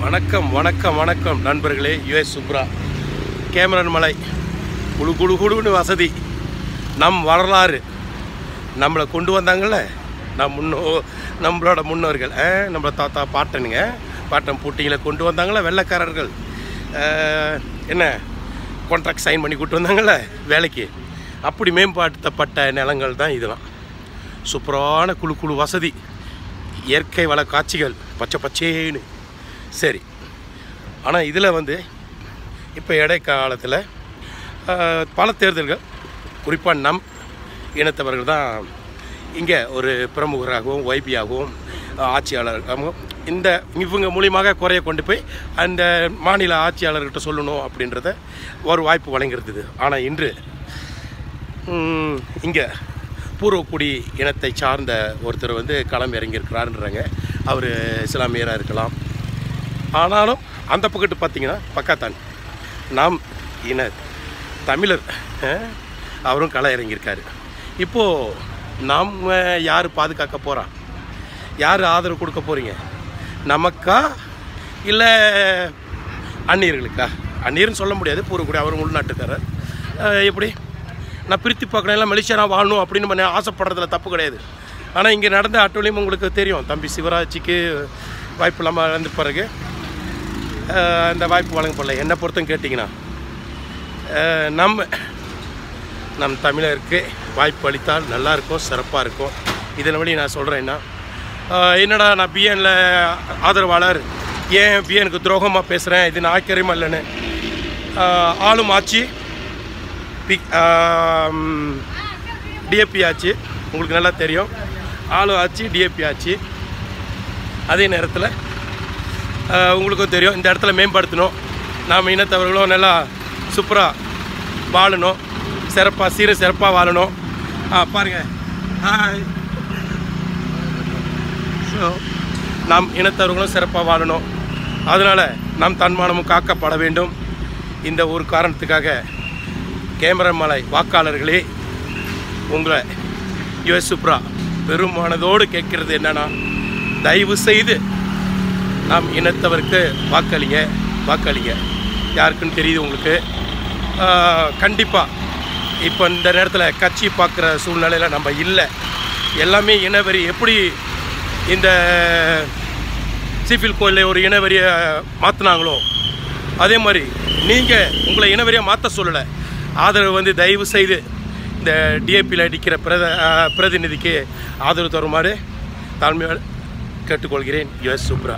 வணக்கம் வணக்கம் வணக்கம் நண்பர்களே. யுஎஸ் சுப்ரா, கேமரன் மலை, குழு குழு குழுன்னு வசதி. நம் வரலாறு நம்மளை கொண்டு வந்தாங்கள்ல, நம்மளோட முன்னோர்கள், நம்மளோட தாத்தா பாட்டன் பூட்டிங்களை கொண்டு வந்தாங்களே வெள்ளைக்காரர்கள். என்ன கான்ட்ராக்ட் சைன் பண்ணி கூட்டு வந்தாங்கள்ல வேலைக்கு. அப்படி மேம்படுத்தப்பட்ட நிலங்கள் தான் இதெல்லாம். சூப்பரான குழு குழு வசதி, இயற்கை வள காட்சிகள், பச்சை பச்சேன்னு. சரி, ஆனால் இதில் இப்போ இடைக்காலத்தில் பல தேர்தல்கள், குறிப்பாக நம் இனத்தவர்கள் தான் இங்கே ஒரு பிரமுகராகவும் ஒய்பியாகவும் ஆட்சியாளராகவும் இவங்க மூலியமாக குறைய கொண்டு போய் அந்த மாநில ஆட்சியாளர்கிட்ட சொல்லணும் அப்படின்றத ஒரு வாய்ப்பு வழங்கியிருந்தது. ஆனால் இன்று இங்கே பூர்வக்குடி இனத்தை சார்ந்த ஒருத்தர் களம் இறங்கியிருக்கிறாருன்றாங்க. அவர் இஸ்லாமியராக இருக்கலாம். ஆனாலும் அந்த பக்கத்து பார்த்திங்கன்னா பக்காத்தான் நாம் இன தமிழர் அவரும் களம் இறங்கியிருக்காரு. இப்போது நாம் யார் பாதுகாக்க போகிறா, யார் ஆதரவு கொடுக்க போகிறீங்க? நமக்கா இல்லை அந்நியர்களுக்கா? அந்நியர்னு சொல்ல முடியாது, பூர்வக்குடி அவரும் உள்நாட்டுக்காரர். எப்படி நான் பிரித்து பார்க்கணும், எல்லாம் மலேசியா வாழணும் அப்படின்னு ஆசைப்படுறதுல தப்பு கிடையாது. ஆனால் இங்கே நடந்த அட்டூழியம் உங்களுக்கு தெரியும். தம்பி சிவராஜிக்கு வாய்ப்பு இல்லாமல் இழந்த பிறகு அந்த வாய்ப்பு வழங்கப்படல. என்னை பொறுத்தும் கேட்டிங்கன்னா நம் தமிழருக்கு வாய்ப்பு அளித்தால் நல்லாயிருக்கும், சிறப்பாக இருக்கும். இதன் வழி நான் சொல்கிறேன்னா, என்னடா நான் பிஎனில் ஆதரவாளர், ஏன் பிஎனுக்கு துரோகமாக பேசுகிறேன், இது நான் ஆச்சரியமாக இல்லைன்னு. ஆளும் ஆட்சி டிஏபி ஆச்சு, உங்களுக்கு நல்லா தெரியும். ஆளும் ஆட்சி டிஏபி ஆச்சு. அதே நேரத்தில் உங்களுக்கும் தெரியும், இந்த இடத்துல மேம்படுத்தணும், நாம் இனத்தவர்களும் நல்லா சூப்பராக வாழணும், சிறப்பாக வாழணும். பாருங்கள், ஸோ நாம் இனத்தவர்களும் சிறப்பாக வாழணும். அதனால் நம் தன்மானமும் காக்கப்பட வேண்டும். இந்த ஒரு காரணத்துக்காக கேமரன் மலை வாக்காளர்களே, உங்களை யுஎஸ் சுப்ரா பெருமானதோடு கேட்குறது என்னன்னா, தயவு செய்து நாம் இனத்தவருக்கு வாக்களிங்க. யாருக்குன்னு தெரியுது உங்களுக்கு. கண்டிப்பாக இப்போ இந்த நேரத்தில் கட்சி பார்க்குற சூழ்நிலையில் நம்ம இல்லை. எல்லாமே இனவெறி. எப்படி இந்த சிஃபில் கோயிலில் ஒரு இனவெறியை மாற்றினாங்களோ, அதே மாதிரி நீங்கள் உங்களை இனவெறியை மாற்ற சொல்லலை. ஆதரவு தயவு செய்து இந்த டிஏபியில் அடிக்கிற பிரதிநிதிக்கு ஆதரவு தருமாறு தாழ்மையோடு கேட்டுக்கொள்கிறேன். யுஎஸ் சுப்ரா.